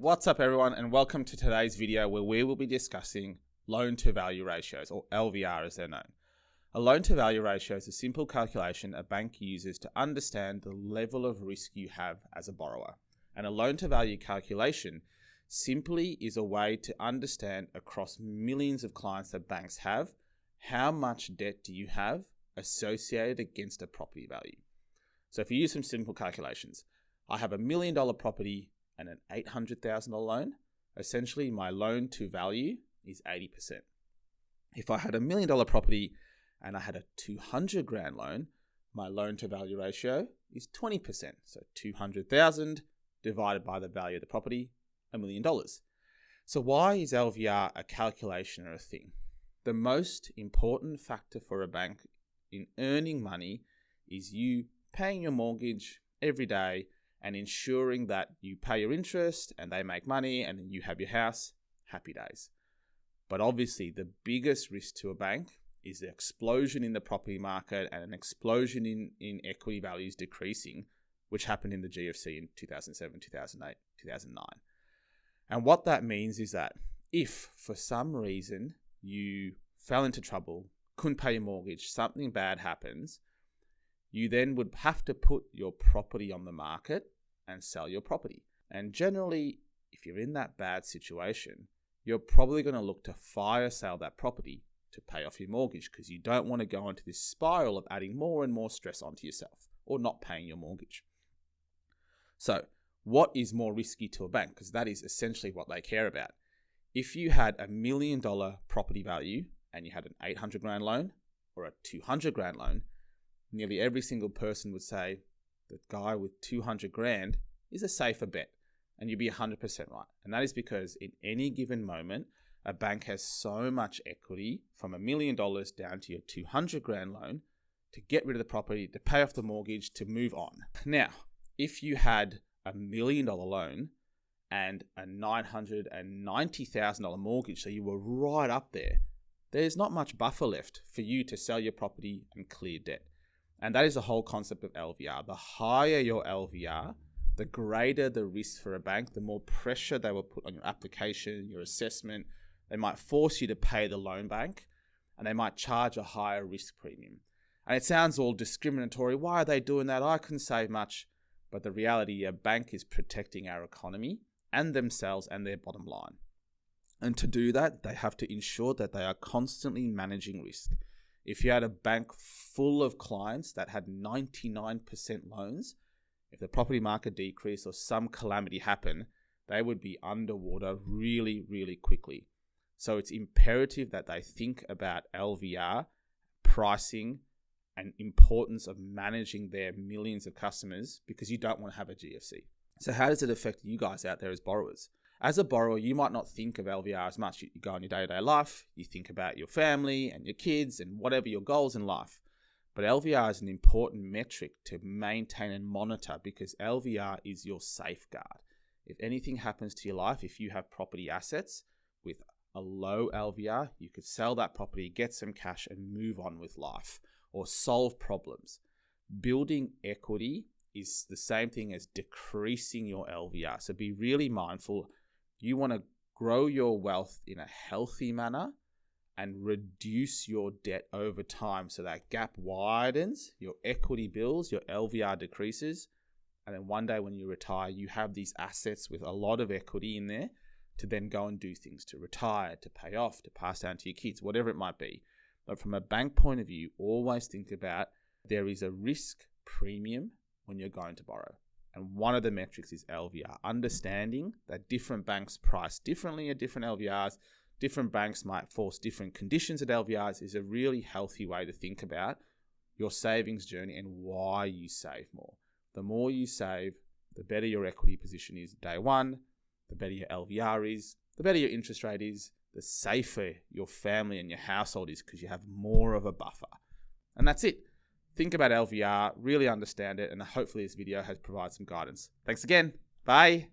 What's up everyone, and welcome to today's video where we will be discussing loan to value ratios, or LVR as they're known. A loan to value ratio is a simple calculation a bank uses to understand the level of risk you have as a borrower. And a loan to value calculation simply is a way to understand across millions of clients that banks have, how much debt do you have associated against a property value. So if you use some simple calculations, I have $1 million property and an $800,000 loan. Essentially, my loan to value is 80%. If I had $1 million property and I had a $200,000 loan, my loan to value ratio is 20%. So 200,000 divided by the value of the property, $1 million. So why is LVR a calculation or a thing? The most important factor for a bank in earning money is you paying your mortgage every day and ensuring that you pay your interest and they make money and you have your house. Happy days. But obviously the biggest risk to a bank is the explosion in the property market and an explosion in equity values decreasing, which happened in the GFC in 2007, 2008, 2009. And what that means is that if for some reason you fell into trouble, couldn't pay your mortgage, something bad happens, you then would have to put your property on the market and sell your property. And generally, if you're in that bad situation, you're probably going to look to fire sale that property to pay off your mortgage because you don't want to go into this spiral of adding more and more stress onto yourself or not paying your mortgage. So what is more risky to a bank? Because that is essentially what they care about. If you had $1 million property value and you had an $800,000 loan or a $200,000 loan, nearly every single person would say the guy with $200,000 is a safer bet, and you'd be 100% right. And that is because in any given moment, a bank has so much equity from $1 million down to your $200,000 loan to get rid of the property, to pay off the mortgage, to move on. Now, if you had $1 million loan and a $990,000 mortgage, so you were right up there, there's not much buffer left for you to sell your property and clear debt. And that is the whole concept of LVR. The higher your LVR, the greater the risk for a bank, the more pressure they will put on your application, your assessment. They might force you to pay the loan bank, and they might charge a higher risk premium. And it sounds all discriminatory. Why are they doing that? I couldn't save much. But the reality, a bank is protecting our economy and themselves and their bottom line. And to do that, they have to ensure that they are constantly managing risk. If you had a bank full of clients that had 99% loans, if the property market decreased or some calamity happened, they would be underwater really, really quickly. So it's imperative that they think about LVR, pricing, and importance of managing their millions of customers because you don't want to have a GFC. So how does it affect you guys out there as borrowers? As a borrower, you might not think of LVR as much. You go on your day-to-day life, you think about your family and your kids and whatever your goals in life. But LVR is an important metric to maintain and monitor because LVR is your safeguard. If anything happens to your life, if you have property assets with a low LVR, you could sell that property, get some cash and move on with life or solve problems. Building equity is the same thing as decreasing your LVR. So be really mindful. You want to grow your wealth in a healthy manner and reduce your debt over time so that gap widens, your equity builds, your LVR decreases, and then one day when you retire, you have these assets with a lot of equity in there to then go and do things, to retire, to pay off, to pass down to your kids, whatever it might be. But from a bank point of view, always think about there is a risk premium when you're going to borrow. And one of the metrics is LVR. Understanding that different banks price differently at different LVRs, different banks might force different conditions at LVRs is a really healthy way to think about your savings journey and why you save more. The more you save, the better your equity position is day one, the better your LVR is, the better your interest rate is, the safer your family and your household is because you have more of a buffer. And that's it. Think about LVR, really understand it, and hopefully this video has provided some guidance. Thanks again. Bye.